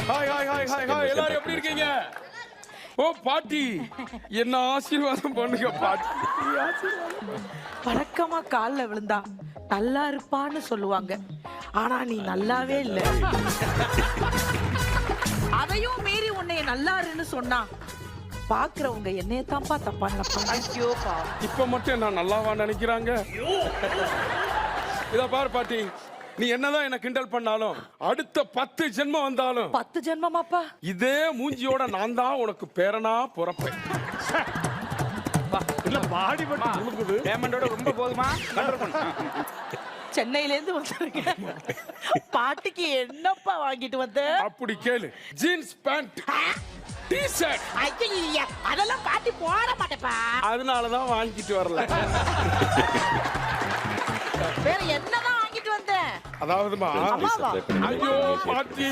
Hi hi hi hi hi எல்லாரும் எப்படி இருக்கீங்க? ஓ பாட்டி, என்ன ஆசீர்வாதம் பண்ணுங்க பாட்டி. வழக்கமா கால்ல விழுந்தா நல்லா இருப்பான்னு சொல்லுவாங்க. ஆனா நீ நல்லாவே இல்ல. அதையும் மீறி உன்னை நல்லா இருன்னு சொன்னா பாக்குறவங்க என்னையத்தான்ப்பா தப்பா நினைப்பாங்க. ஐயோப்பா, இப்ப மட்டும் என்ன நல்லாவா நினைக்கிறாங்க? இத பாரு பாட்டி, நீ என்னதான் என்ன கிண்டல் பண்ணாலும் அடுத்த 10 ஜென்மம் வந்தாலும் 10 ஜென்மமாப்பா இதே மூஞ்சியோட நான் தான் உனக்கு பேரனா பிறப்பேன். இல்ல பாடி பட்டு முழுங்குது. பேமெண்டோட ரொம்ப போதுமா? கண்ட்ரோல் பண்ணு. சென்னையில இருந்து வந்திருக்கேன். பாட்டிக்கு என்னப்பா வாங்கிட்டு வந்த? அப்படி கேளு. Jeans pant, T-shirt. ஐயா, அதெல்லாம் பாட்டி போட மாட்டேப்பா. அதனால தான் வாங்கிட்டு வரல. வேற என்னதான் வாங்கிட்டு வந்த? அதாவதுமா, அம்மாவா? ஐயோ பாட்டி,